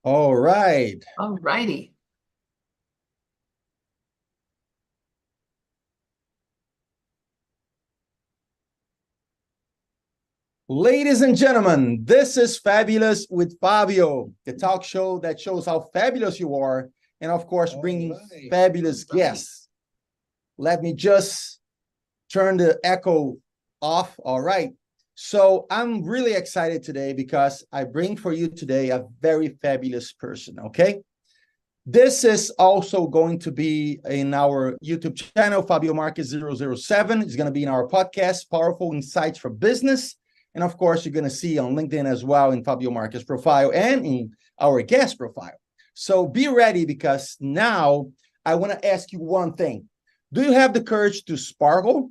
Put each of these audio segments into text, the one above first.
All right. All righty. Ladies and gentlemen, this is Fabulous with Fabio, the talk show that shows how fabulous you are, and of course, bringing fabulous guests. Let me just turn the echo off. All right. So I'm really excited today because I bring for you today a very fabulous person. Okay. This is also going to be in our YouTube channel, Fabio Marques 007. It's going to be in our podcast, Powerful Insights for Business. And of course, you're going to see on LinkedIn as well in Fabio Marques profile and in our guest profile. So be ready because now I want to ask you one thing. Do you have the courage to sparkle?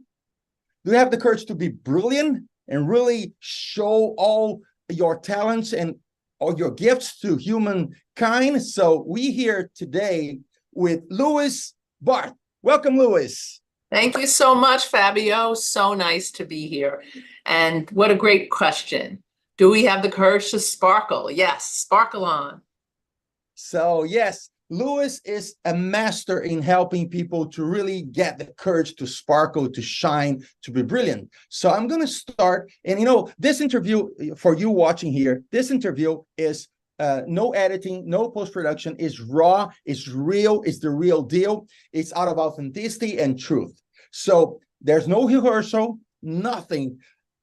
Do you have the courage to be brilliant and really show all your talents and all your gifts to humankind? So we here today with Lois Barth. Welcome, Lois. Thank you so much, Fabio. So nice to be here. And what a great question. Do we have the courage to sparkle? Yes, sparkle on. So yes, Lois is a master in helping people to really get the courage to sparkle, to shine, to be brilliant. So I'm going to start. And this interview for you watching here, this interview is no editing, no post-production, is raw, it's real, it's the real deal. It's out of authenticity and truth. So there's no rehearsal, nothing.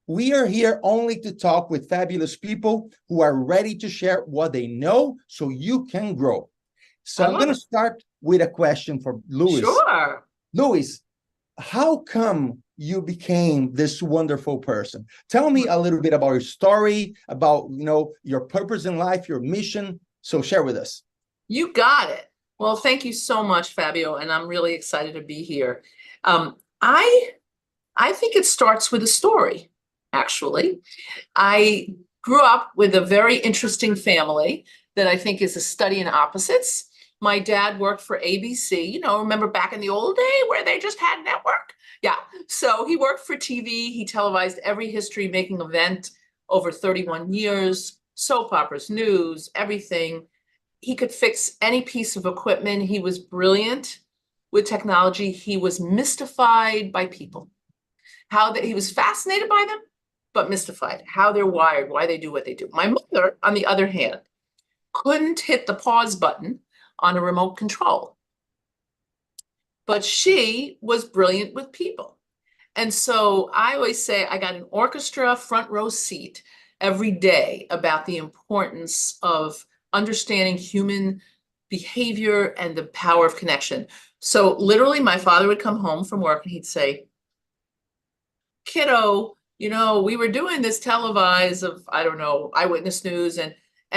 We are here only to talk with fabulous people who are ready to share what they know so you can grow. So I'm going to start with a question for Lois. Sure. Lois, how come you became this wonderful person? Tell me a little bit about your story, about your purpose in life, your mission. So share with us. You got it. Well, thank you so much, Fabio, and I'm really excited to be here. I think it starts with a story, actually. I grew up with a very interesting family that I think is a study in opposites. My dad worked for ABC, remember back in the old day where they just had network? Yeah, so he worked for TV. He televised every history-making event over 31 years, soap operas, news, everything. He could fix any piece of equipment. He was brilliant with technology. He was mystified by people. He was fascinated by them, but mystified, how they're wired, why they do what they do. My mother, on the other hand, couldn't hit the pause button on a remote control. But she was brilliant with people. And so I always say I got an orchestra front row seat every day about the importance of understanding human behavior and the power of connection. So literally my father would come home from work and he'd say, kiddo, we were doing this televised of, I don't know, Eyewitness News and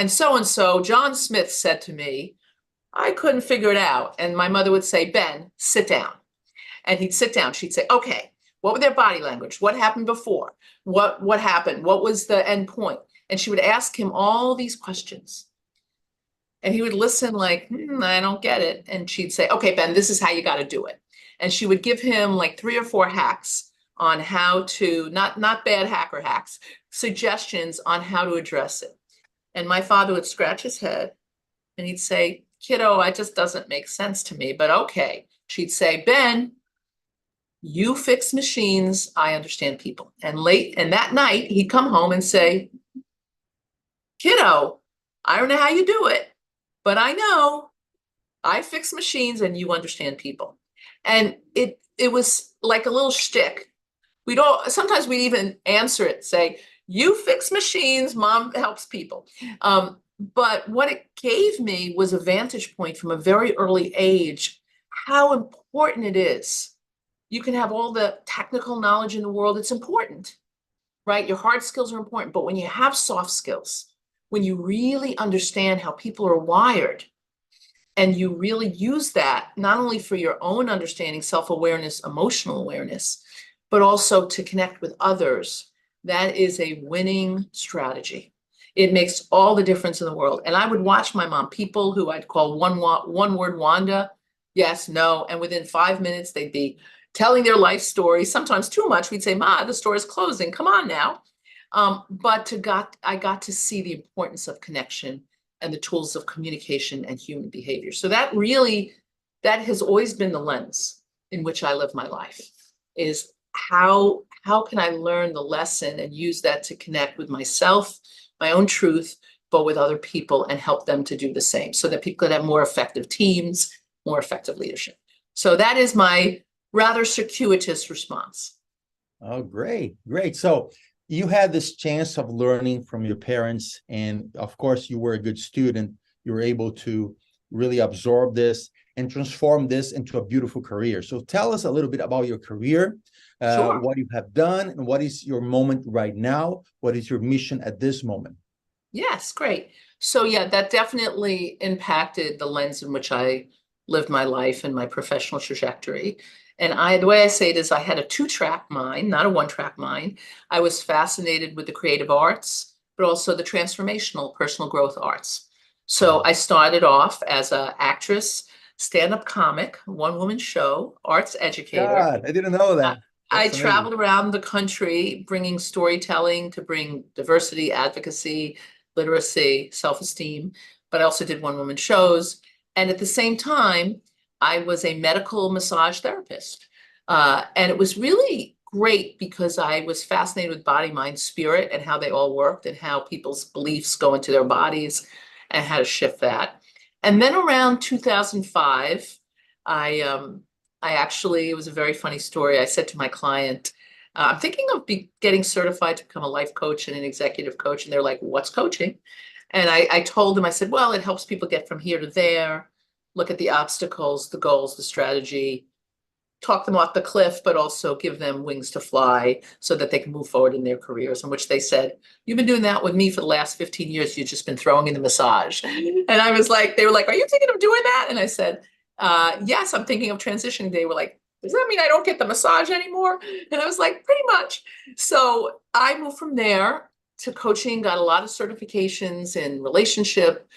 so, John Smith said to me, I couldn't figure it out. And my mother would say, Ben, sit down. And he'd sit down. She'd say, okay, what were their body language? What happened before? What happened? What was the end point? And she would ask him all these questions. And he would listen like, I don't get it. And she'd say, okay, Ben, this is how you got to do it. And she would give him like 3 or 4 hacks on how to, not bad hacker hacks, suggestions on how to address it. And my father would scratch his head and he'd say, kiddo, it just doesn't make sense to me, but okay. She'd say, Ben, you fix machines, I understand people. And that night, he'd come home and say, kiddo, I don't know how you do it, but I know I fix machines and you understand people. And it was like a little shtick. Sometimes we'd even answer it, say, you fix machines, mom helps people. But what it gave me was a vantage point from a very early age, how important it is. You can have all the technical knowledge in the world. It's important, right? Your hard skills are important. But when you have soft skills, when you really understand how people are wired, and you really use that not only for your own understanding, self-awareness, emotional awareness, but also to connect with others, that is a winning strategy. It makes all the difference in the world. And I would watch my mom, people who I'd call one word Wanda, yes, no. And within 5 minutes, they'd be telling their life story, sometimes too much. We'd say, Ma, the store is closing. Come on now. But I got to see the importance of connection and the tools of communication and human behavior. So that has always been the lens in which I live my life, is how can I learn the lesson and use that to connect with myself, my own truth, but with other people, and help them to do the same so that people can have more effective teams, more effective leadership. So that is my rather circuitous response. Oh, great, great. So you had this chance of learning from your parents, and of course you were a good student. You were able to really absorb this and transform this into a beautiful career. So tell us a little bit about your career, Sure. what you have done, and what is your moment right now? What is your mission at this moment? Yes, great. So yeah, that definitely impacted the lens in which I lived my life and my professional trajectory. And the way I say it is I had a two-track mind, not a one-track mind. I was fascinated with the creative arts, but also the transformational personal growth arts. So I started off as an actress, stand-up comic, one-woman show, arts educator. God, I didn't know that. I That's amazing. traveled around the country bringing storytelling to bring diversity, advocacy, literacy, self-esteem, but I also did one-woman shows. And at the same time, I was a medical massage therapist. And it was really great because I was fascinated with body, mind, spirit, and how they all worked and how people's beliefs go into their bodies and how to shift that. And then around 2005, I actually, it was a very funny story. I said to my client, I'm thinking of getting certified to become a life coach and an executive coach. And they're like, what's coaching? And I told them, I said, well, it helps people get from here to there, look at the obstacles, the goals, the strategy, talk them off the cliff, but also give them wings to fly so that they can move forward in their careers. In which they said, you've been doing that with me for the last 15 years. You've just been throwing in the massage. And I was like, they were like, are you thinking of doing that? And I said, yes, I'm thinking of transitioning. They were like, does that mean I don't get the massage anymore? And I was like, pretty much. So I moved from there to coaching, got a lot of certifications in relationship,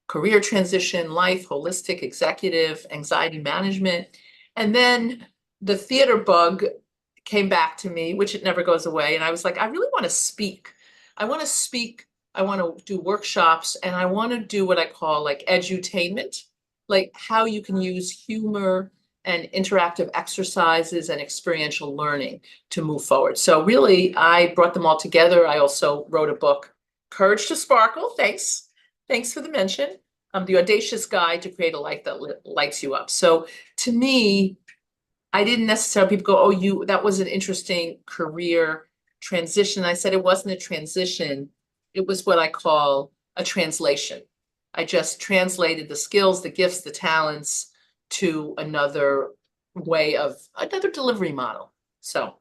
career transition, life, holistic, executive, anxiety management. And then the theater bug came back to me, which it never goes away. And I was like, I really want to speak. I want to speak. I want to do workshops, and I want to do what I call like edutainment, like how you can use humor and interactive exercises and experiential learning to move forward. So really, I brought them all together. I also wrote a book, Courage to Sparkle. Thanks. Thanks for the mention. The Audacious Guide to Create a Life that lights you up. So to me, I didn't necessarily, people go, oh, that was an interesting career transition. I said it wasn't a transition. It was what I call a translation. I just translated the skills, the gifts, the talents to another another delivery model. So.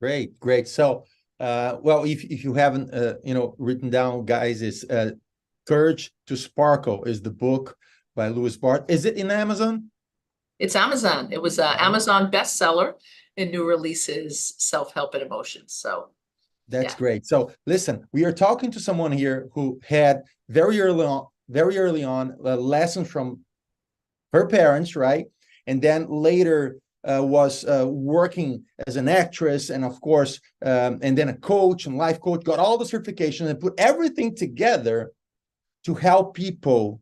Great, great. So, well, if you haven't, written down, guys, it's Courage to Sparkle is the book by Lois Barth. Is it in Amazon? It's Amazon. It was an Amazon bestseller in new releases, self-help and emotions. So. That's great. So listen, we are talking to someone here who had very early on lessons from her parents, right? And then later was working as an actress, and of course, and then a coach and life coach, got all the certifications and put everything together to help people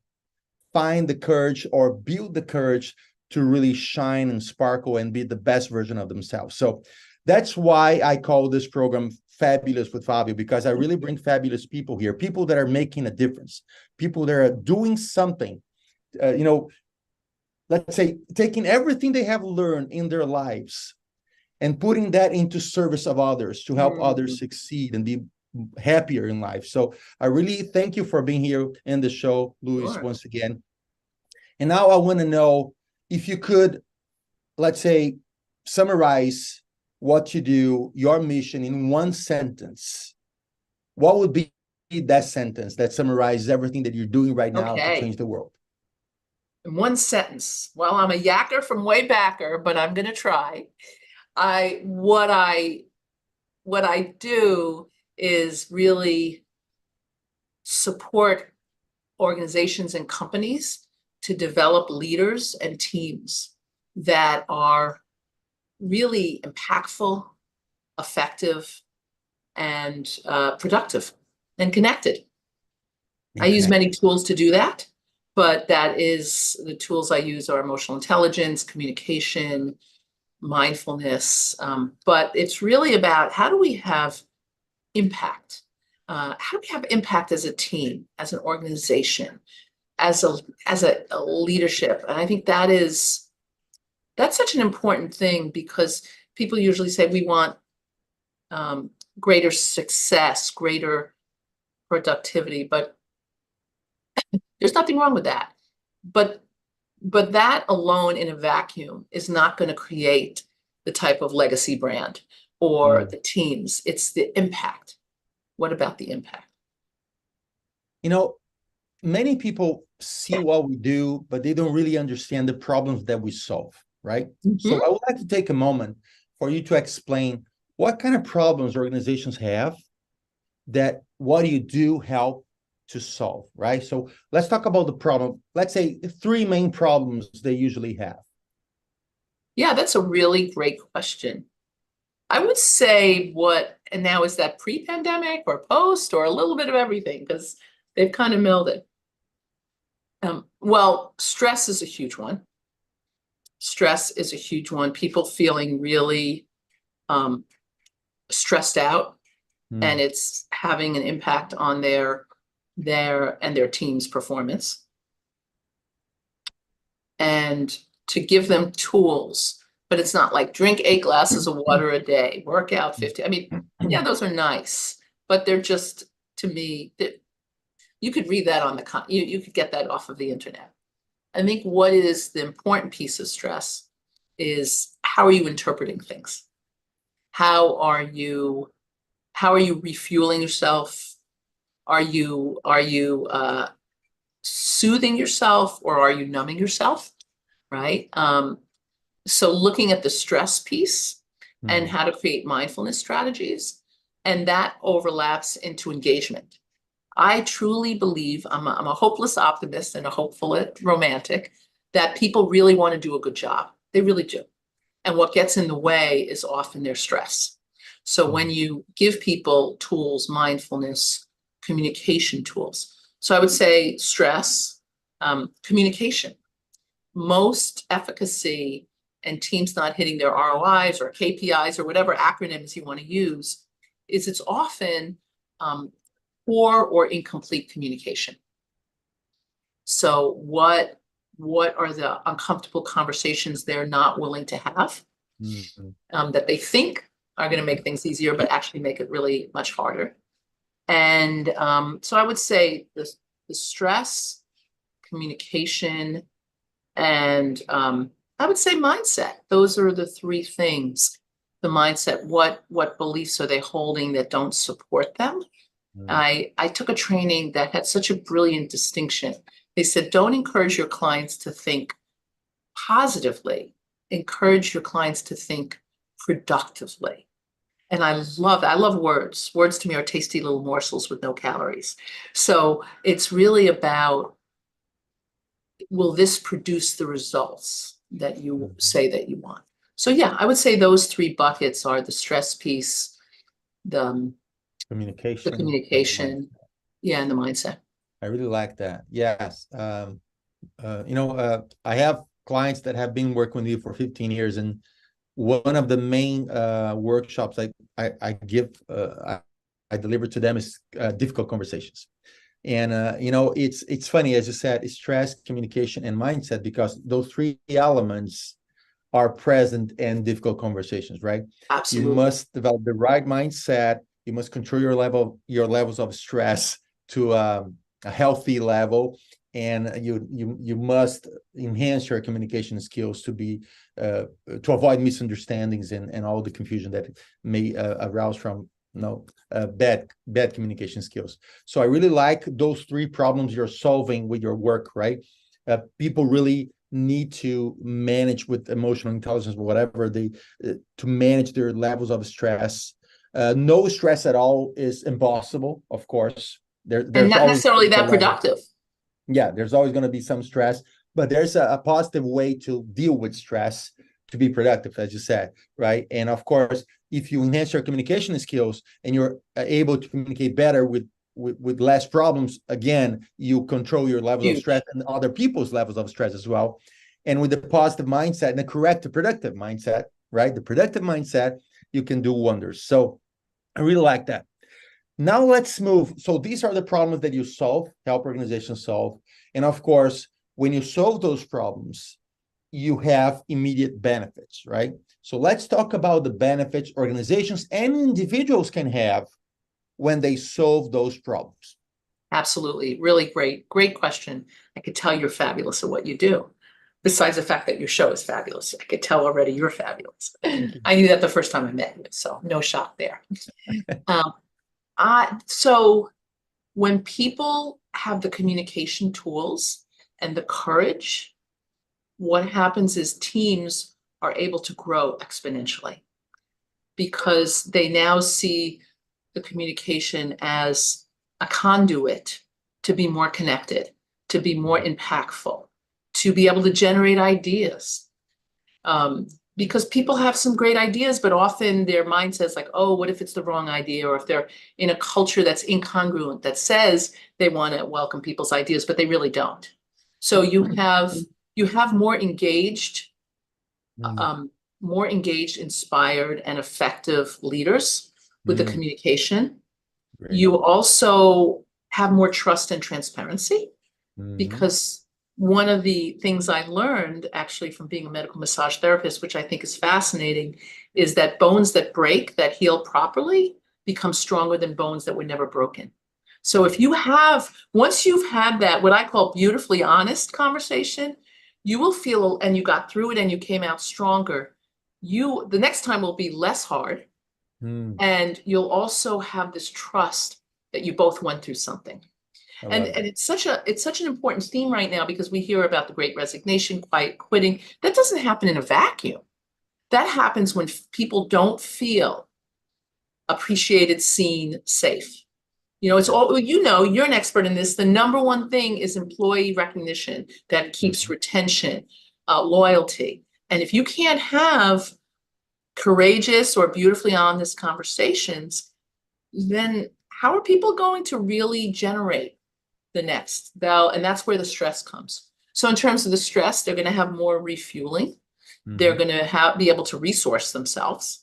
find the courage or build the courage to really shine and sparkle and be the best version of themselves. So that's why I call this program Fabulous with Fabio, because I really bring fabulous people here, people that are making a difference, people that are doing something, let's say, taking everything they have learned in their lives and putting that into service of others to help others succeed and be happier in life. So I really thank you for being here in the show, Lois, once again. And now I want to know if you could, let's say, summarize what you do, your mission in one sentence. What would be that sentence that summarizes everything that you're doing right now to change the world? In one sentence. Well, I'm a yacker from way backer, but I'm going to try. What I do is really support organizations and companies to develop leaders and teams that are really impactful, effective, and productive and connected. I use Okay. many tools to do that, but the tools I use are emotional intelligence, communication, mindfulness. But it's really about how do we have impact? How do we have impact as a team, as an organization, as a leadership? And I think that's such an important thing, because people usually say we want greater success, greater productivity, but there's nothing wrong with that. But that alone in a vacuum is not going to create the type of legacy brand or the teams. It's the impact. What about the impact? You know, many people see what we do, but they don't really understand the problems that we solve, right? So I would like to take a moment for you to explain what kind of problems organizations have, that what do you do help to solve, right? So let's talk about the problem. Let's say 3 main problems they usually have. Yeah, that's a really great question. I would say and now is that pre-pandemic or post or a little bit of everything, because they've kind of melded. Well, stress is a huge one. Stress is a huge one. People feeling really stressed out, and it's having an impact on their team's performance. And to give them tools, but it's not like drink 8 glasses of water a day, work out 50. I mean, yeah, those are nice, but they're just, to me, you could read that on you could get that off of the internet. I think what is the important piece of stress is, how are you interpreting things? How are you refueling yourself? Are you soothing yourself, or are you numbing yourself? Right? So looking at the stress piece and how to create mindfulness strategies, and that overlaps into engagement. I truly believe, I'm a hopeless optimist and a hopeful romantic, that people really want to do a good job. They really do. And what gets in the way is often their stress. So when you give people tools, mindfulness, communication tools. So I would say stress, communication. Most efficacy and teams not hitting their ROIs or KPIs or whatever acronyms you want to use, it's often poor or incomplete communication. So what are the uncomfortable conversations they're not willing to have, that they think are going to make things easier, but actually make it really much harder? And so I would say the stress, communication, and I would say mindset. Those are the 3 things. The mindset, what beliefs are they holding that don't support them? I took a training that had such a brilliant distinction. They said, don't encourage your clients to think positively. Encourage your clients to think productively. And I love words. Words to me are tasty little morsels with no calories. So it's really about, will this produce the results that you say that you want? So yeah, I would say those 3 buckets are the stress piece, the communication, yeah, and the mindset. I really like that. Yes. I have clients that have been working with you for 15 years, and one of the main workshops I give, I deliver to them is difficult conversations. And it's funny, as you said, it's stress, communication, and mindset, because those 3 elements are present in difficult conversations, right? Absolutely. You must develop the right mindset. You must control your levels of stress to a healthy level, and you must enhance your communication skills to avoid misunderstandings and all the confusion that may arouse from bad communication skills. So I really like those 3 problems you're solving with your work, right? People really need to manage with emotional intelligence, whatever to manage their levels of stress. No stress at all is impossible, of course. There's and not always necessarily that productive. Yeah, there's always going to be some stress, but there's a positive way to deal with stress to be productive, as you said, right? And of course, if you enhance your communication skills and you're able to communicate better with with less problems, again, you control your levels of Huge. stress and other people's levels of stress as well. And with the positive mindset and the correct productive mindset, right? The productive mindset, you can do wonders. So I really like that. Now let's move. So these are the problems that you solve, help organizations solve. And of course, when you solve those problems, you have immediate benefits, right? So let's talk about the benefits organizations and individuals can have when they solve those problems. Absolutely. Really great question. I could tell you're fabulous at what you do. Besides the fact that your show is fabulous, I could tell already you're fabulous. I knew that the first time I met you, so no shock there. So when people have the communication tools and the courage, what happens is teams are able to grow exponentially because they now see the communication as a conduit to be more connected, to be more impactful, to be able to generate ideas. Because people have some great ideas, but often their mindset is like, oh, what if it's the wrong idea? Or if they're in a culture that's incongruent, that says they want to welcome people's ideas, but they really don't. So you have more engaged, inspired, and effective leaders with the communication. Great. You also have more trust and transparency because one of the things I learned actually from being a medical massage therapist, which I think is fascinating, is that bones that break, that heal properly, become stronger than bones that were never broken. So if you have, once you've had that, what I call beautifully honest conversation, you will feel, and you got through it and you came out stronger. The next time will be less hard. And you'll also have this trust that you both went through something. And it's such an important theme right now because we hear about the Great Resignation, quiet quitting. That doesn't happen in a vacuum. That happens when people don't feel appreciated, seen, safe. You know, it's all, you know, you're an expert in this. The number one thing is employee recognition that keeps retention, loyalty. And if you can't have courageous or beautifully honest conversations, then how are people going to really generate the next? And that's where the stress comes. So in terms of the stress, they're going to have more refueling. They're going to be able to resource themselves.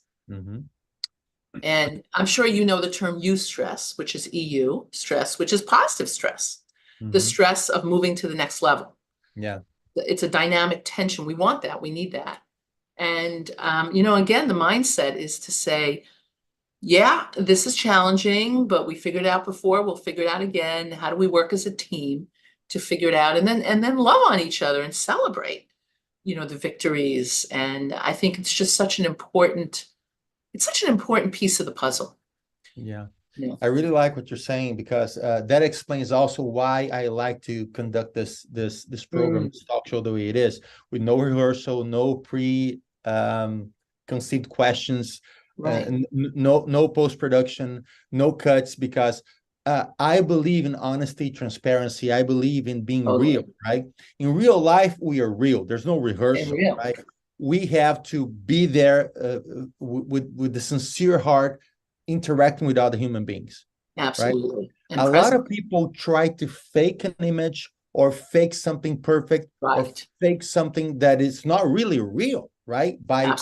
And I'm sure you know the term eustress, which is EU stress, which is positive stress, the stress of moving to the next level. Yeah. It's a dynamic tension. We want that. We need that. And, you know, again, the mindset is to say, yeah, this is challenging, but we figured it out before. We'll figure it out again. How do we work as a team to figure it out? And then love on each other and celebrate, you know, the victories. And I think it's just such an important piece of the puzzle. Yeah. Yeah. I really like what you're saying because that explains also why I like to conduct this program, this talk show the way it is, with no rehearsal, no conceived questions, no post-production, no cuts, because I believe in honesty, transparency. I believe in being real, right? In real life, we are real. There's no rehearsal, right? We have to be there with the sincere heart, interacting with other human beings. Absolutely. Right? A lot of people try to fake an image or fake something perfect or fake something that is not really real, right? By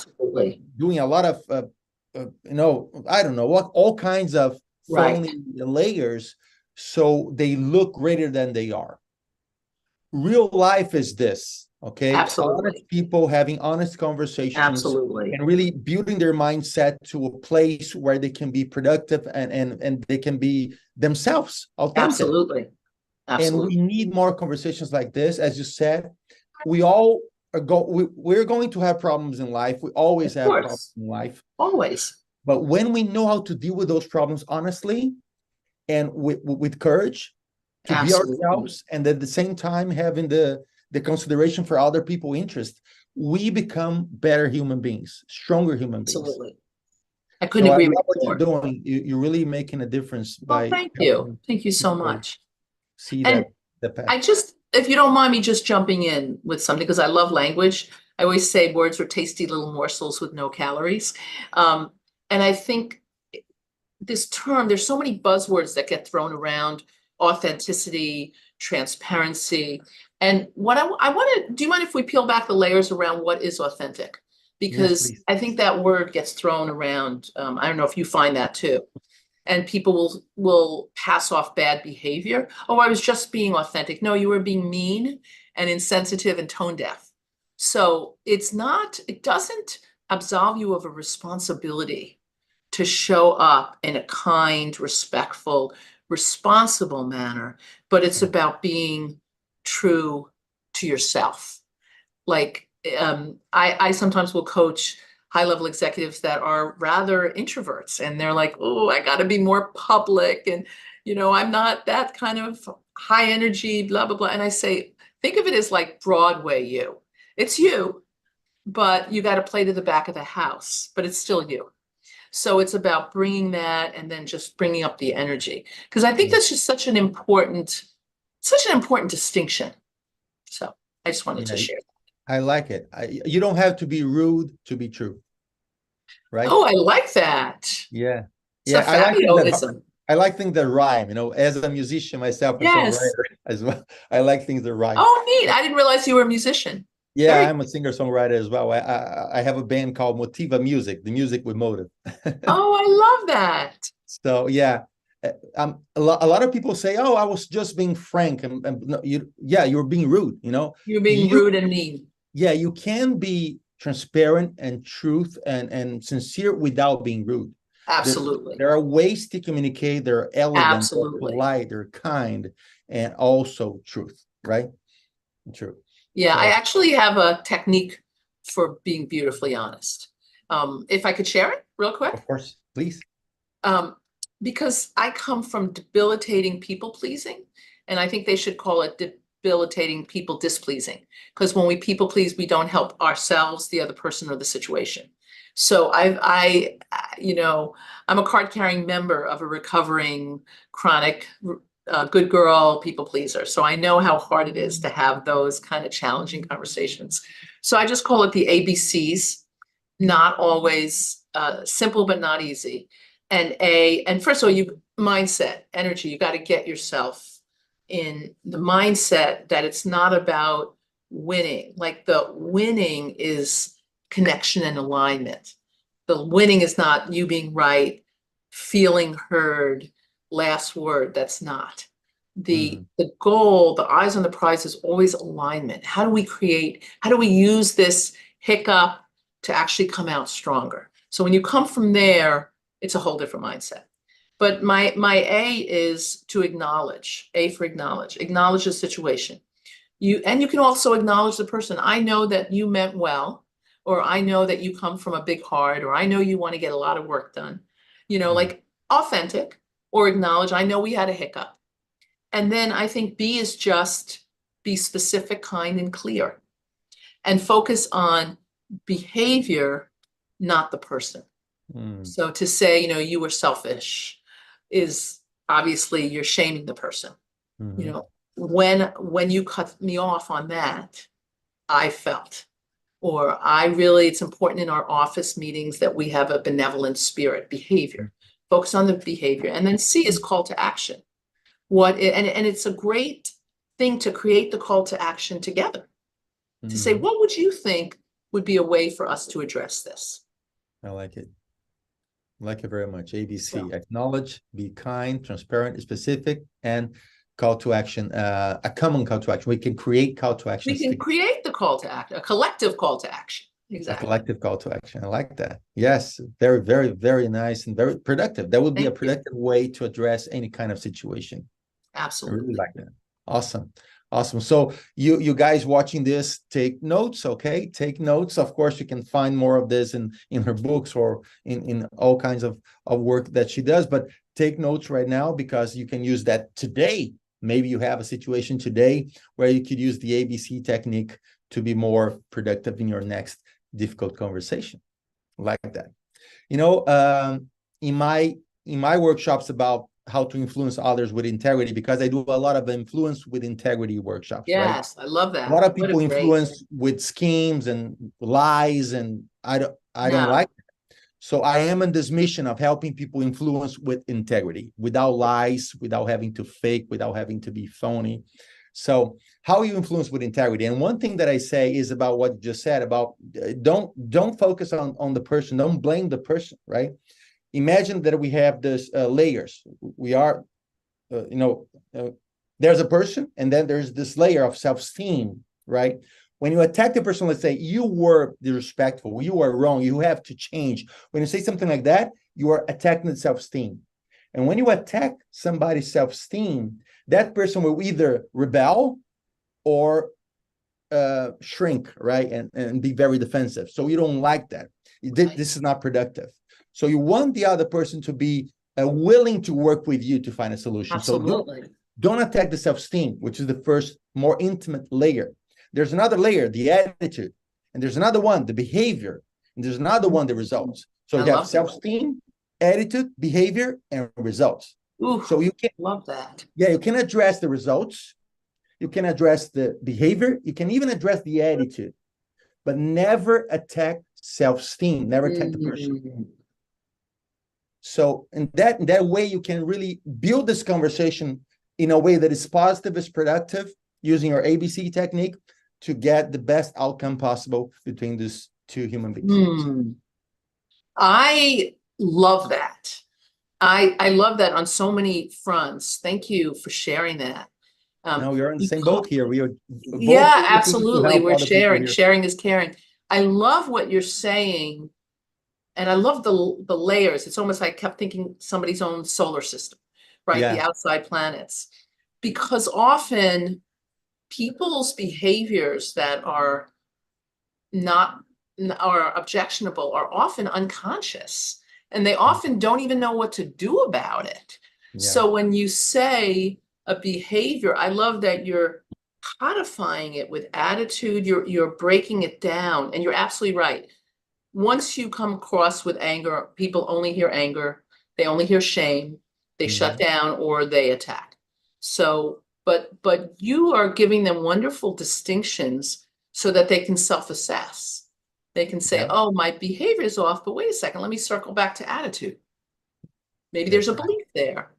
doing a lot of, you know, I don't know what, all kinds of phony layers so they look greater than they are. Real life is this. Okay. Honest people having honest conversations and really building their mindset to a place where they can be productive and they can be themselves, authentic. And we need more conversations like this. As you said, we all are we're going to have problems in life. We always have problems in life. Always. But when we know how to deal with those problems honestly and with courage to be ourselves, and at the same time having the consideration for other people's interest, we become better human beings, stronger human beings. Absolutely. I couldn't agree with you. What you're doing, you're really making a difference by. Thank you. Thank you so much. See and that path. I just, if you don't mind me just jumping in with something, because I love language. I always say words are tasty little morsels with no calories. And I think this term, there's so many buzzwords that get thrown around: authenticity, transparency. And what I want to, do you mind if we peel back the layers around what is authentic? Yes, Because please. I think that word gets thrown around. I don't know if you find that too. And people will pass off bad behavior. Oh, I was just being authentic. No, you were being mean and insensitive and tone deaf. So it doesn't absolve you of a responsibility to show up in a kind, respectful, responsible manner, but it's about being true to yourself. Like, I sometimes will coach high-level executives that are rather introverts, and they're like, oh, I got to be more public, and I'm not that kind of high energy, blah blah blah. And I say, think of it as like Broadway you. It's you, but you got to play to the back of the house, but it's still you. So it's about bringing that and then just bringing up the energy, because I think that's just such an important distinction. So I just wanted to share. I like it. You don't have to be rude to be true, right? Oh, I like that. Yeah. It's a Fabioism. I like things that rhyme, as a musician myself, a songwriter as well. I like things that rhyme. Oh, neat. I didn't realize you were a musician. Yeah, I'm a singer-songwriter as well. I have a band called Motiva Music, the music with motive. Oh, I love that. So yeah, a lot of people say, "Oh, I was just being frank," and no, you were being rude. You're being rude and mean. Yeah, you can be transparent and truth and sincere without being rude. Absolutely. There are ways to communicate. They're elegant, they're polite, they're kind, and also truth, right? True. Yeah, I actually have a technique for being beautifully honest. If I could share it real quick. Of course, please. Because I come from debilitating people pleasing, and I think they should call it debilitating people displeasing. Because when we people please, we don't help ourselves, the other person, or the situation. So I'm a card-carrying member of a recovering chronic good girl people pleaser. So I know how hard it is to have those kind of challenging conversations. So I just call it the ABCs, not always simple, but not easy. And first of all, mindset, energy, you got to get yourself in the mindset that it's not about winning. Like, the winning is connection and alignment. The winning is not you being right, feeling heard, last word. That's not the goal. The eyes on the prize is always alignment. How do we use this hiccup to actually come out stronger? So when you come from there, it's a whole different mindset. But my A is to acknowledge. A for acknowledge the situation. You can also acknowledge the person. I know that you meant well, or I know that you come from a big heart, or I know you want to get a lot of work done, like authentic, or acknowledge, I know we had a hiccup. And then I think B is just be specific, kind, and clear, and focus on behavior, not the person. So to say, you were selfish is obviously you're shaming the person. When you cut me off on that, I felt, or it's important in our office meetings that we have a benevolent spirit. Behavior, focus on the behavior. And then C is call to action. And it's a great thing to create the call to action together, to say, what would you think would be a way for us to address this? I like it. I like it very much. ABC, acknowledge, be kind, transparent, specific, and call to action, a common call to action. We can create call to action. We can create the call to action, a collective call to action. Exactly. A collective call to action. I like that. Yes, very, very, very nice and very productive. That would be a productive way to address any kind of situation. Absolutely. I really like that. Awesome. Awesome. So you guys watching this, take notes, okay? Take notes. Of course, you can find more of this in her books or in all kinds of work that she does, but take notes right now, because you can use that today. Maybe you have a situation today where you could use the ABC technique to be more productive in your next difficult conversation. Like that. In my workshops about how to influence others with integrity, because I do a lot of influence with integrity workshops. Yes, right? I love that. A lot of people influence with schemes and lies, and I don't like that. So I am on this mission of helping people influence with integrity, without lies, without having to fake, without having to be phony. So how you influence with integrity. And one thing that I say is about what you just said about don't focus on the person. Don't blame the person, right? Imagine that we have this layers. We are, there's a person, and then there's this layer of self-esteem, right? When you attack the person, let's say you were disrespectful, you were wrong, you have to change. When you say something like that, you are attacking the self-esteem. And when you attack somebody's self-esteem, that person will either rebel or shrink, right? And be very defensive. So you don't like that. This is not productive. So you want the other person to be willing to work with you to find a solution. Absolutely. So don't attack the self-esteem, which is the first, more intimate layer. There's another layer, the attitude. And there's another one, the behavior. And there's another one, the results. So you have self-esteem, attitude, behavior, and results. Ooh, so you can love that. Yeah, you can address the results. You can address the behavior. You can even address the attitude. But never attack self-esteem. Never attack the person. So in that way, you can really build this conversation in a way that is positive, is productive, using your ABC technique to get the best outcome possible between these two human beings. I love that. I love that on so many fronts. Thank you for sharing that. No, we're in the same boat here. We are both, yeah, absolutely. We're sharing. Sharing. Sharing is caring. I love what you're saying. And I love the layers. It's almost like I kept thinking somebody's own solar system, right? Yeah. The outside planets. Because often people's behaviors that are objectionable are often unconscious, and they often don't even know what to do about it. Yeah. So when you say a behavior, I love that you're codifying it with attitude, you're breaking it down, and you're absolutely right. Once you come across with anger, people only hear anger, they only hear shame, they shut down or they attack. So but you are giving them wonderful distinctions so that they can self-assess. They can say, oh, my behavior is off, but wait a second, let me circle back to attitude. Maybe there's a belief there.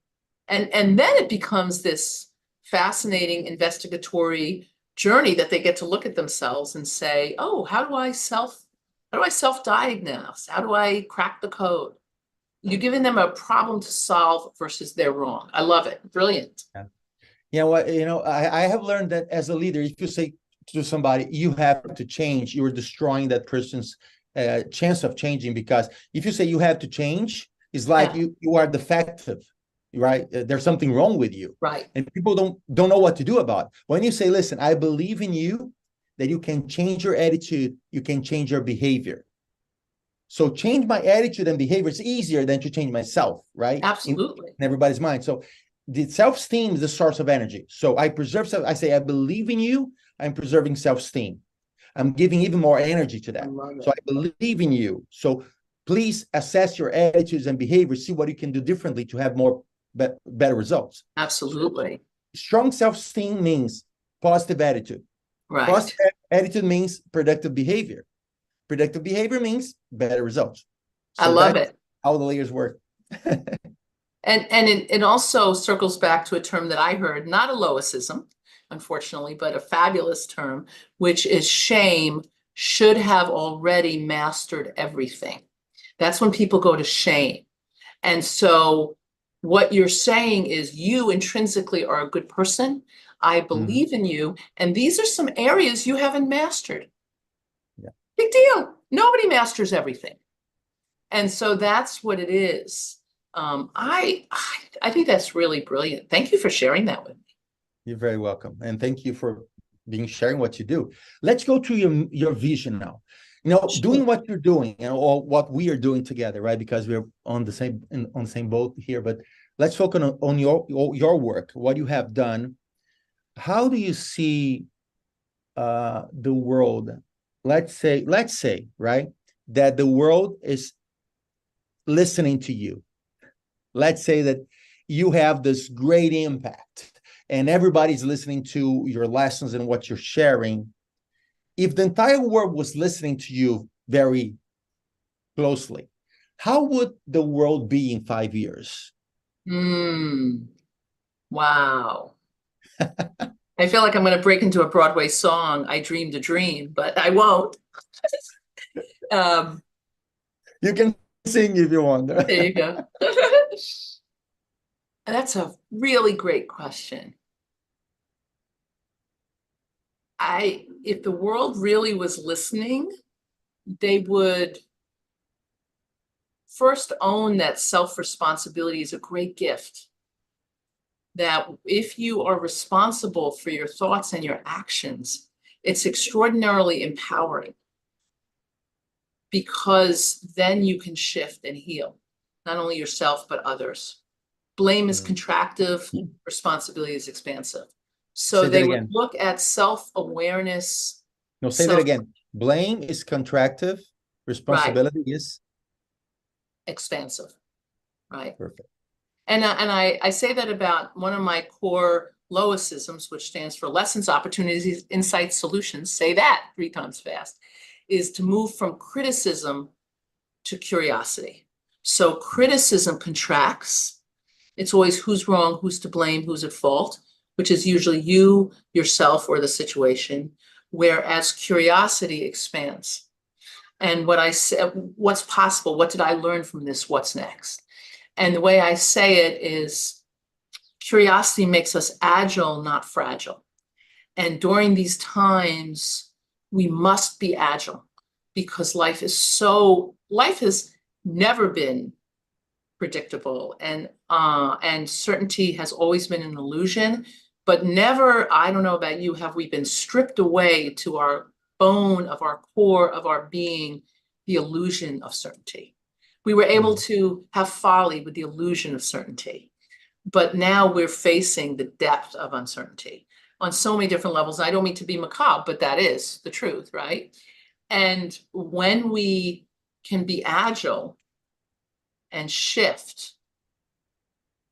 And then it becomes this fascinating investigatory journey that they get to look at themselves and say, oh, how do I self-diagnose? How do I crack the code? You're giving them a problem to solve versus they're wrong. I love it. Brilliant. Yeah, well, I have learned that as a leader, if you say to somebody, you have to change, you're destroying that person's chance of changing. Because if you say you have to change, it's like you are defective, right? There's something wrong with you. Right. And people don't know what to do about it. When you say, listen, I believe in you, that you can change your attitude, you can change your behavior. So change my attitude and behavior is easier than to change myself, right? Absolutely. In everybody's mind. So the self-esteem is the source of energy. So I preserve I say, I believe in you, I'm preserving self-esteem. I'm giving even more energy to that. So I believe in you. So please assess your attitudes and behaviors, see what you can do differently to have more better results. Absolutely. So strong self-esteem means positive attitude. Right. Positive attitude means productive behavior. Productive behavior means better results. So I love it. How the layers work. And it also circles back to a term that I heard, not a Loisism, unfortunately, but a fabulous term, which is shame should have already mastered everything. That's when people go to shame. And so what you're saying is you intrinsically are a good person. I believe in you. And these are some areas you haven't mastered. Yeah. Big deal. Nobody masters everything. And so that's what it is. I think that's really brilliant. Thank you for sharing that with me. You're very welcome. And thank you for sharing what you do. Let's go to your vision now. Doing what you're doing or what we are doing together, right? Because we're on the same boat here, but let's focus on your work, what you have done. How do you see the world? Let's say, right, that the world is listening to you. Let's say that you have this great impact and everybody's listening to your lessons and what you're sharing. If the entire world was listening to you very closely, how would the world be in 5 years? Wow. I feel like I'm going to break into a Broadway song, I Dreamed a Dream, but I won't. You can sing if you want. There you go. That's a really great question. If the world really was listening, they would first own that self-responsibility is a great gift. That if you are responsible for your thoughts and your actions, it's extraordinarily empowering, because then you can shift and heal, not only yourself, but others. Blame is contractive, responsibility is expansive. So they would look at self-awareness. No, say that again. Blame is contractive, responsibility is expansive, right? Perfect. And I say that about one of my core Loisisms, which stands for lessons, opportunities, insights, solutions. Say that 3 times fast. Is to move from criticism to curiosity. So criticism contracts. It's always who's wrong, who's to blame, who's at fault, which is usually you, yourself, or the situation. Whereas curiosity expands. And what I said, what's possible? What did I learn from this? What's next? And the way I say it is curiosity makes us agile, not fragile. And during these times, we must be agile, because life has never been predictable, and certainty has always been an illusion, but never, I don't know about you, have we been stripped away to our bone of our core of our being, the illusion of certainty. We were able to have folly with the illusion of certainty, but now we're facing the depth of uncertainty on so many different levels. I don't mean to be macabre, but that is the truth, right? And when we can be agile and shift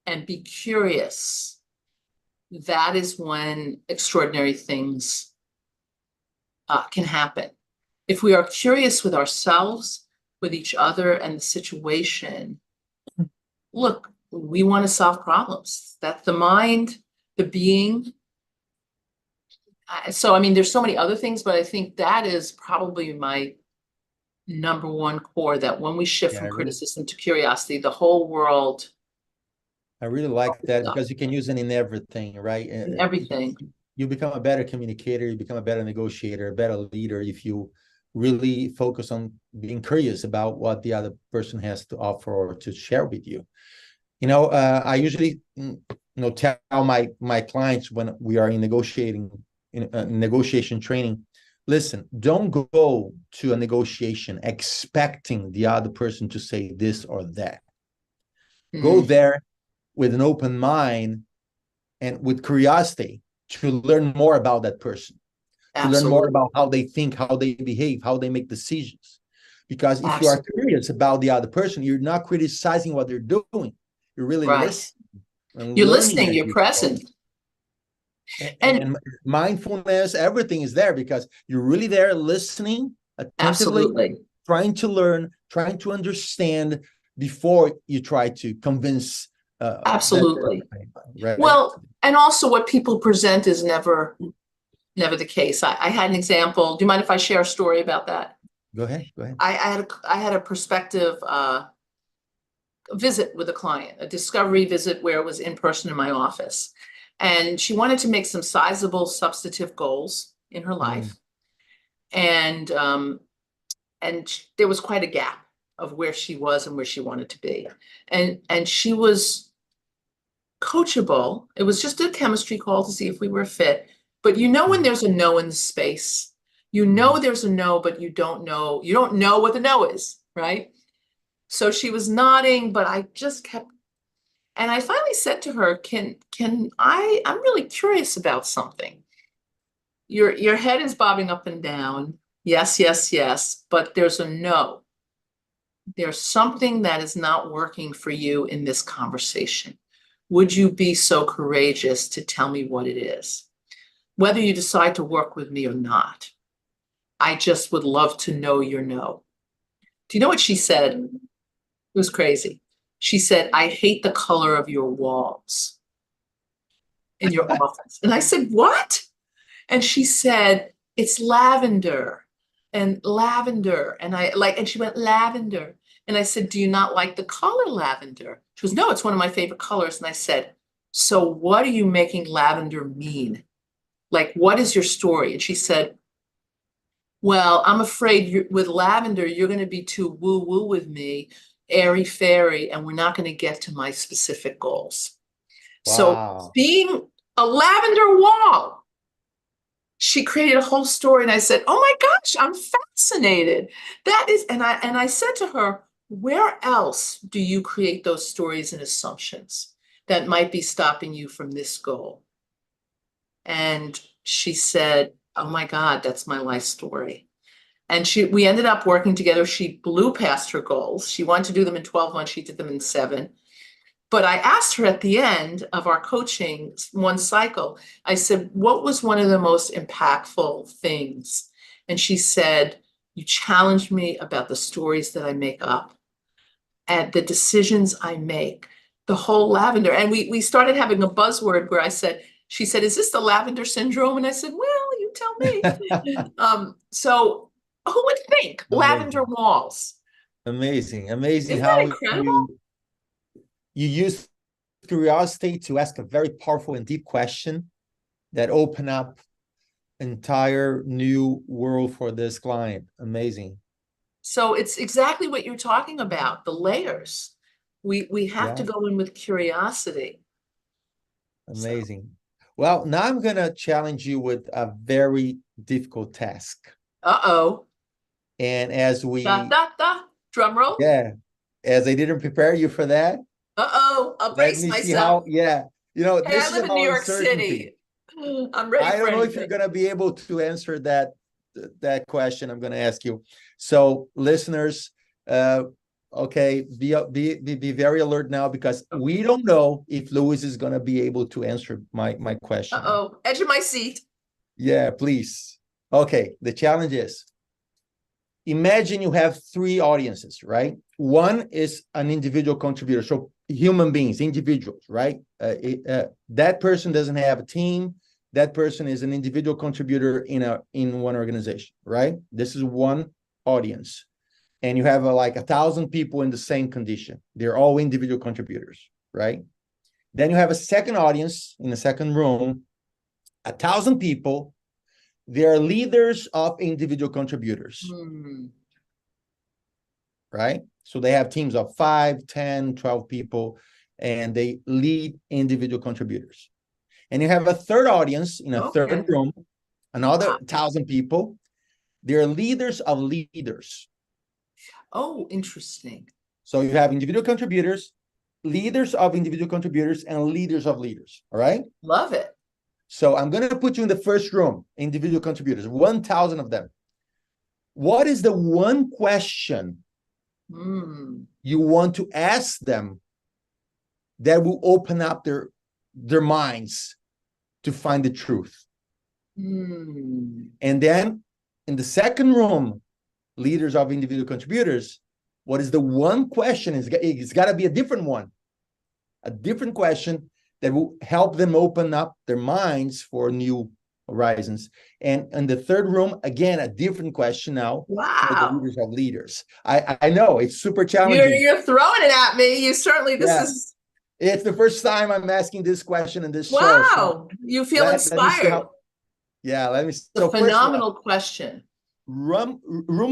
and be curious, that is when extraordinary things can happen. If we are curious with ourselves, with each other and the situation, look, we want to solve problems. That's the mind, the being. So, I mean, there's so many other things, but I think that is probably my number one core, that when we shift from criticism to curiosity, the whole world. I really like that, because you can use it in everything, right? In everything. You become a better communicator, you become a better negotiator, a better leader if you really focus on being curious about what the other person has to offer or to share with you. I usually tell my clients when we are in negotiation training, listen, don't go to a negotiation expecting the other person to say this or that. Go there with an open mind and with curiosity to learn more about that person. Absolutely. To learn more about how they think, how they behave, how they make decisions. Because if you are curious about the other person, you're not criticizing what they're doing. You're really listening. You're listening, you're present. And mindfulness, everything is there, because you're really there listening attentively, trying to learn, trying to understand before you try to convince. Absolutely. Right? Well, and also what people present is never the case. I had an example. Do you mind if I share a story about that? Go ahead. I had a prospective visit with a client, a discovery visit where it was in person in my office. And she wanted to make some sizable substantive goals in her life. And there was quite a gap of where she was and where she wanted to be. And she was coachable. It was just a chemistry call to see if we were fit. But when there's a no in the space, there's a no, but you don't know what the no is, right? So she was nodding, but I just kept. And I finally said to her, I'm really curious about something. Your head is bobbing up and down. Yes, yes, yes. But there's a no. There's something that is not working for you in this conversation. Would you be so courageous to tell me what it is? Whether you decide to work with me or not, I just would love to know your no. Do you know what she said? was crazy. She said, I hate the color of your walls in your office. And I said, what? And she said, it's lavender and lavender. And and she went, lavender. And I said, do you not like the color lavender? She goes, no, it's one of my favorite colors. And I said, so what are you making lavender mean? Like, what is your story? And she said, well, I'm afraid with lavender, you're going to be too woo-woo with me, airy-fairy, and we're not going to get to my specific goals. Wow. So being a lavender wall, she created a whole story. And I said, oh my gosh, I'm fascinated. That is, and I said to her, where else do you create those stories and assumptions that might be stopping you from this goal? And she said, oh my God, that's my life story. And we ended up working together. She blew past her goals. She wanted to do them in 12 months. She did them in 7. But I asked her at the end of our coaching, one cycle, I said, what was one of the most impactful things? And she said, you challenged me about the stories that I make up and the decisions I make, the whole lavender. And we started having a buzzword where she said, is this the lavender syndrome? And I said, well, you tell me. So who would think lavender walls? Amazing, amazing. Isn't How that incredible? you use curiosity to ask a very powerful and deep question that open up entire new world for this client. Amazing. So it's exactly what you're talking about, the layers. We have to go in with curiosity. Amazing. So. Well, now I'm going to challenge you with a very difficult task. Uh-oh. And as we... Drum roll. Yeah. As I didn't prepare you for that. Uh-oh. I'll brace myself. You know, hey, I live in New York City. I'm ready. I don't know if you're going to be able to answer that question I'm going to ask you. So listeners, okay, be very alert now, because we don't know if Lois is going to be able to answer my question. Uh-oh, edge of my seat. Yeah, please. Okay, the challenge is, imagine you have 3 audiences, right? One is an individual contributor, so human beings, individuals, right? That person doesn't have a team. That person is an individual contributor in one organization, right? This is one audience. And you have like 1,000 people in the same condition. They're all individual contributors, right? Then you have a second audience in the second room, 1,000 people. They're leaders of individual contributors, right? So they have teams of 5, 10, 12 people, and they lead individual contributors. And you have a third audience in a third room, another 1,000 people. They're leaders of leaders. Oh, interesting. So you have individual contributors, leaders of individual contributors, and leaders of leaders. All right? Love it. So I'm going to put you in the first room, individual contributors, 1,000 of them. What is the one question you want to ask them that will open up their minds to find the truth? And then in the second room, leaders of individual contributors, what is the one question? It's got to be a different one, a different question that will help them open up their minds for new horizons. And in the third room, again, a different question now for the leaders of leaders. I know it's super challenging. You're throwing it at me. You certainly, it's the first time I'm asking this question in this show. Wow, so you feel inspired. Let me see. It's a phenomenal question. Room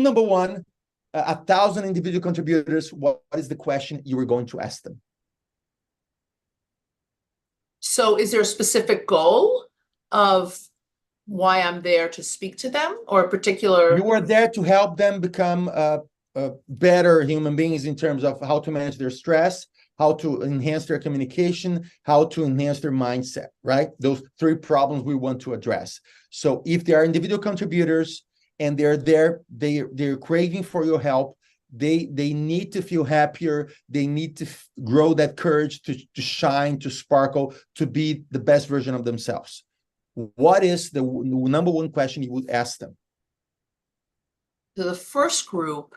number 1, 1,000 individual contributors. What is the question you were going to ask them? So is there a specific goal of why I'm there to speak to them, or a particular? You are there to help them become better human beings in terms of how to manage their stress, how to enhance their communication, how to enhance their mindset, right? Those 3 problems we want to address. So if they are individual contributors and they're there, they're craving for your help, they need to feel happier, they need to grow that courage to shine, to sparkle, to be the best version of themselves. What is the number 1 question you would ask them? To the first group,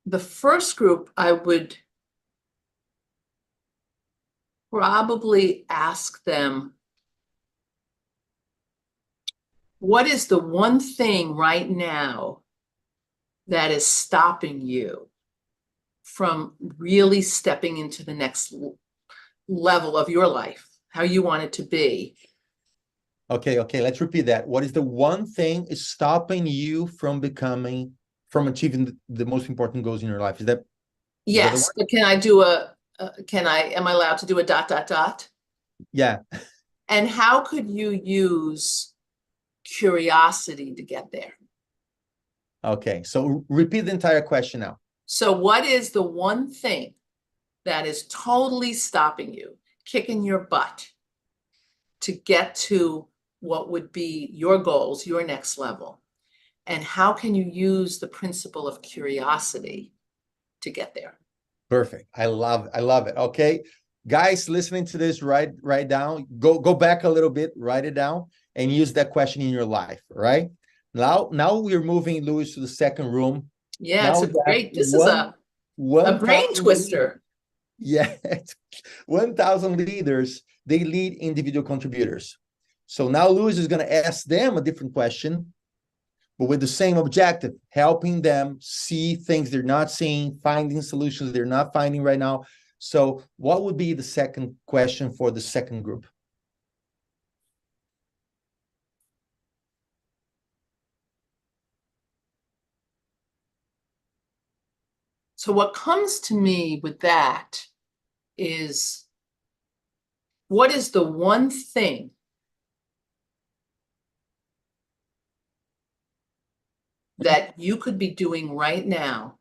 the first group, I would probably ask them, what is the one thing right now that is stopping you from really stepping into the next level of your life, how you want it to be? Okay, let's repeat that. What is the one thing is stopping you from achieving the most important goals in your life? Is that Yes, but can I do am I allowed to do a ... Yeah. And how could you use curiosity to get there? Okay, so repeat the entire question now. So what is the one thing that is totally stopping you, kicking your butt to get to what would be your goals, your next level? And how can you use the principle of curiosity to get there? Perfect. I love it. Okay. Guys listening to this, write down, go back a little bit, write it down, and use that question in your life, right? Now we're moving, Louis, to the second room. Yeah, Now this is a brain twister. Yeah, 1,000 leaders, they lead individual contributors. So now Louis is going to ask them a different question, but with the same objective, helping them see things they're not seeing, finding solutions they're not finding right now. So what would be the second question for the second group? So what comes to me with that is, what is the one thing that you could be doing right now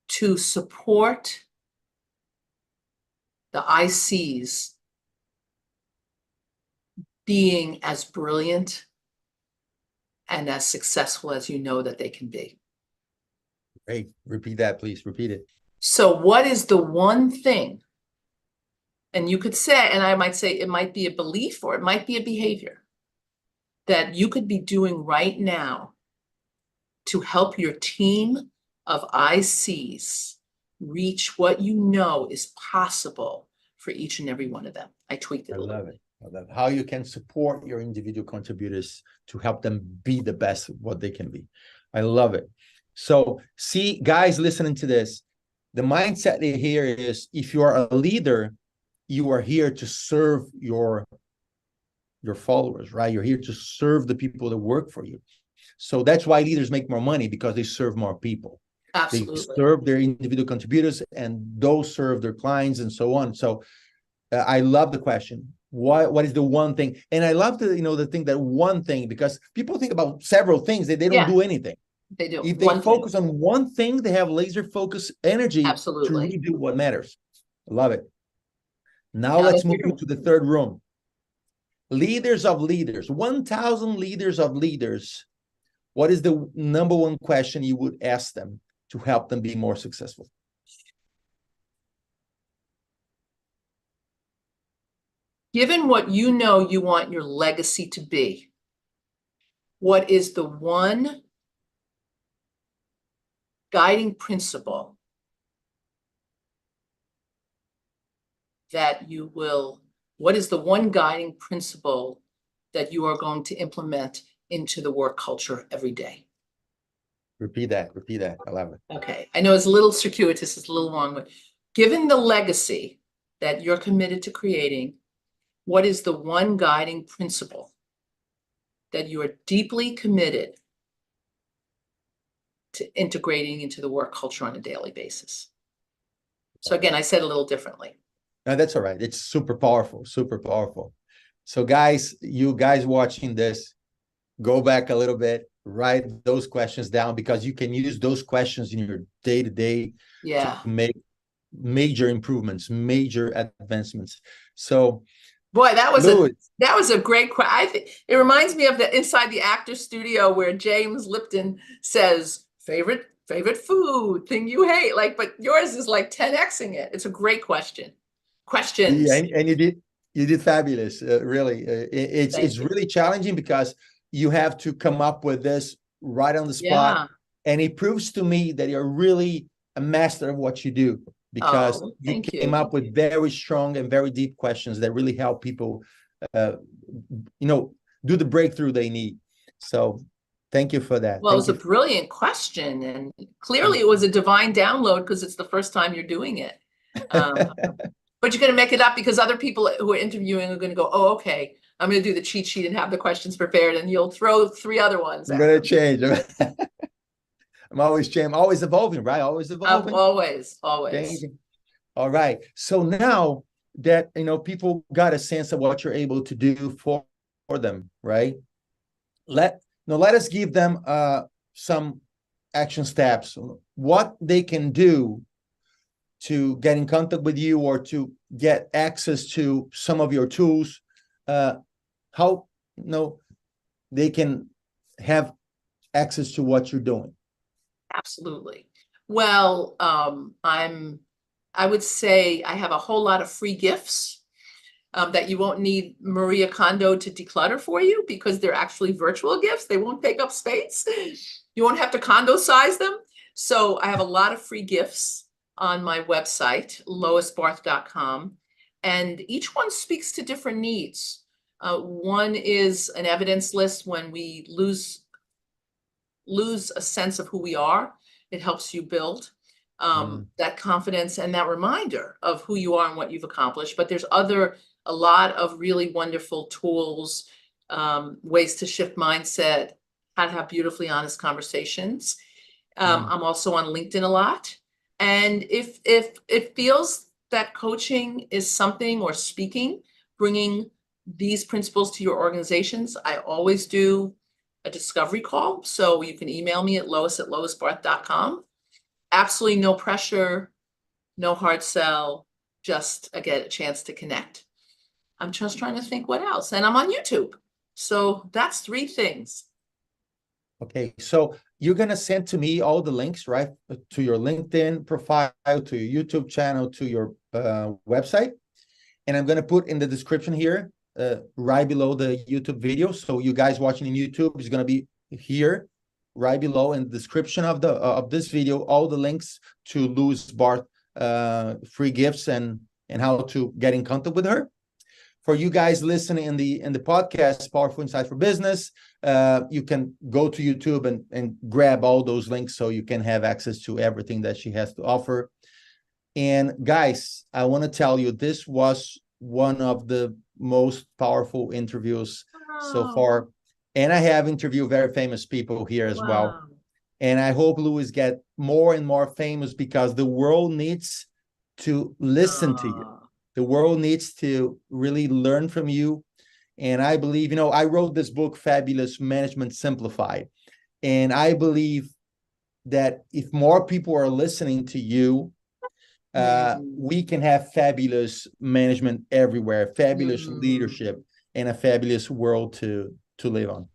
to support the ICs being as brilliant and as successful as you know that they can be? Great. Repeat that, please. Repeat it. So what is the one thing? And you could say, and I might say it might be a belief or it might be a behavior that you could be doing right now to help your team of ICs reach what you know is possible for each and every one of them. I tweaked it a little bit. I love it. How you can support your individual contributors to help them be the best what they can be. I love it. So see, guys listening to this, the mindset here is, if you are a leader, you are here to serve your followers, right? You're here to serve the people that work for you. So that's why leaders make more money, because they serve more people. Absolutely. They serve their individual contributors, and those serve their clients and so on. So I love the question. What is the one thing? And I love the thing, that one thing, because people think about several things, they don't do anything. They do. If they focus on one thing, they have laser focus energy to really do what matters. I love it. Now let's move to the third room. Leaders of leaders, 1,000 leaders of leaders. What is the number one question you would ask them to help them be more successful? Given what you know you want your legacy to be, what is the one guiding principle that you will, what is the one guiding principle that you are going to implement into the work culture every day? Repeat that. I love it. Okay, I know it's a little circuitous, it's a little long, but given the legacy that you're committed to creating, what is the one guiding principle that you are deeply committed to integrating into the work culture on a daily basis? So again, I said a little differently. No, that's all right. It's super powerful, super powerful. So guys, you guys watching this, go back a little bit, write those questions down, because you can use those questions in your day-to-day to make major improvements, major advancements. So boy, that was a great question. I think it reminds me of the Inside the Actor Studio, where James Lipton says, favorite food, thing you hate, but yours is like 10xing it. It's a great question. Questions. Yeah, and you did fabulous. Really, it's really challenging, because you have to come up with this right on the spot. Yeah. And it proves to me that you're really a master of what you do, because Oh, you thank came you. up with very strong and very deep questions that really help people, do the breakthrough they need. So thank you for that. Well, it Thank was a you. brilliant question, and clearly it was a divine download because it's the first time you're doing it. But you're going to make it up because other people who are interviewing are going to go, oh, okay, I'm going to do the cheat sheet and have the questions prepared, and you'll throw 3 other ones I'm at going to them. change. I'm always changing, always evolving, right? Always evolving. Always. Changing. All right. So now that, people got a sense of what you're able to do for them, right? Let us give them some action steps, what they can do to get in contact with you or to get access to some of your tools, how they can have access to what you're doing. Absolutely. Well, I would say I have a whole lot of free gifts that you won't need Maria Kondo to declutter for you, because they're actually virtual gifts. They won't take up space. You won't have to Kondo size them. So I have a lot of free gifts on my website, loisbarth.com, and each one speaks to different needs. One is an evidence list. When we lose a sense of who we are, it helps you build that confidence and that reminder of who you are and what you've accomplished. But there's a lot of really wonderful tools, ways to shift mindset, how to have beautifully honest conversations. I'm also on LinkedIn a lot. And if it feels that coaching is something, or speaking, bringing these principles to your organizations, I always do a discovery call. So you can email me at lois@loisbarth.com. Absolutely no pressure, no hard sell, just get a chance to connect. I'm just trying to think what else. And I'm on YouTube. So that's 3 things. Okay, so you're going to send to me all the links, right? To your LinkedIn profile, to your YouTube channel, to your website. And I'm going to put in the description here, right below the YouTube video. So you guys watching in YouTube is going to be here, right below in the description of this video, all the links to Lois Barth free gifts and how to get in contact with her. For you guys listening in the podcast, Powerful Insight for Business, you can go to YouTube and grab all those links so you can have access to everything that she has to offer. And guys, I want to tell you, this was one of the most powerful interviews so far. And I have interviewed very famous people here as well. And I hope Lois get more and more famous, because the world needs to listen to you. The world needs to really learn from you. And I believe, I wrote this book, Fabulous Management Simplified. And I believe that if more people are listening to you, we can have fabulous management everywhere, fabulous leadership, and a fabulous world to live on.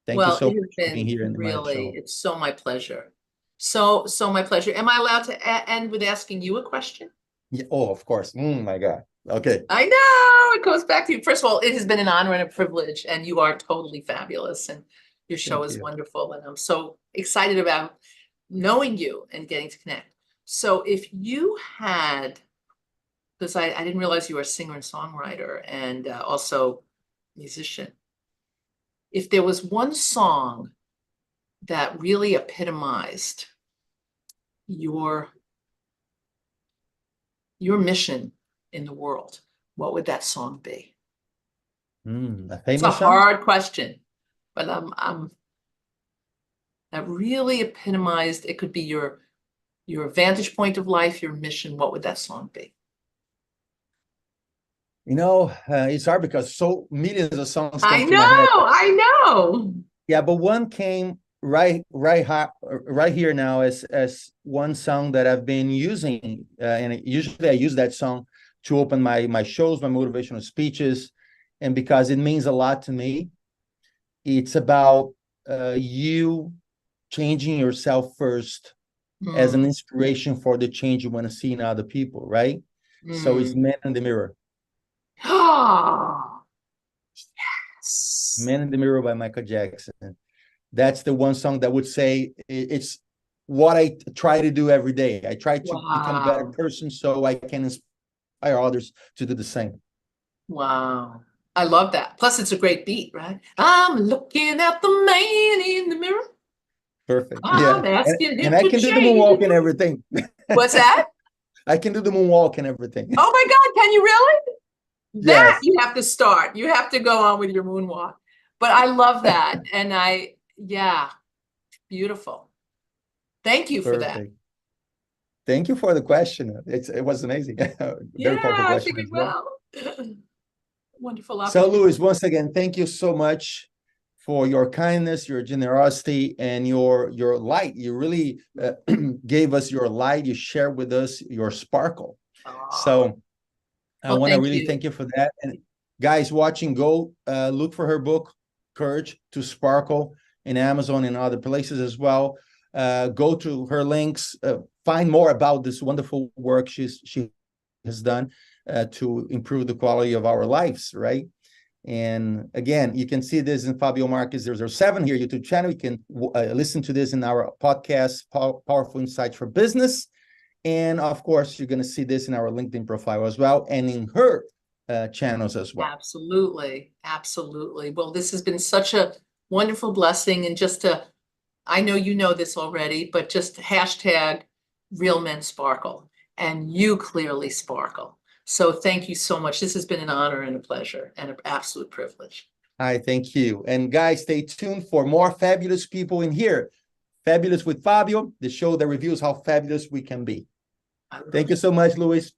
Thank you so much for being here in my show. It's so my pleasure. So my pleasure. Am I allowed to end with asking you a question? Yeah, oh, of course. My God. Okay. I know, it goes back to you. First of all, it has been an honor and a privilege, and you are totally fabulous, and your show is wonderful. And I'm so excited about knowing you and getting to connect. So if you had, because I didn't realize you were a singer and songwriter and also musician. If there was one song that really epitomized your mission in the world, what would that song be? It's a hard question, but that really epitomized. It could be your vantage point of life, your mission. What would that song be? It's hard because so millions of songs come to my head. I know. Yeah, but one came right here now as one song that I've been using, and usually I use that song to open my shows, my motivational speeches, and because it means a lot to me. It's about you changing yourself first as an inspiration for the change you want to see in other people, right? So it's Man in the Mirror. Oh, yes. Man in the Mirror by Michael Jackson. That's the one song that would say it's what I try to do every day. I try to become a better person so I can inspire others to do the same. Wow. I love that. Plus, it's a great beat, right? I'm looking at the man in the mirror. Perfect. I'm asking him and I to can do the change moonwalk it. and everything. What's that? I can do the moonwalk and everything. Oh my God, can you really? That Yes. you have to start. You have to go on with your moonwalk. But I love that. And yeah, beautiful. Thank you for that. Perfect. Thank you for the question. It was amazing. Very powerful I question figured as well. Wonderful So, opportunity. Lois, once again, thank you so much for your kindness, your generosity, and your light. You really gave us your light. You shared with us your sparkle. So I want to really thank you for that. And guys watching, go look for her book, Courage to Sparkle, in Amazon and other places as well. Go to her links, find more about this wonderful work she has done to improve the quality of our lives, right? And again, you can see this in Fabio Marques 007 here, YouTube channel. You can listen to this in our podcast, Powerful Insights for Business. And of course, you're going to see this in our LinkedIn profile as well, and in her channels as well. Absolutely. Absolutely. Well, this has been such a wonderful blessing. And just I know you know this already, but just hashtag Real Men Sparkle. And you clearly sparkle. So thank you so much. This has been an honor and a pleasure and an absolute privilege. Hi, thank you. And guys, stay tuned for more fabulous people in here. Fabulous with Fabio, the show that reveals how fabulous we can be. Thank you so much, Lois.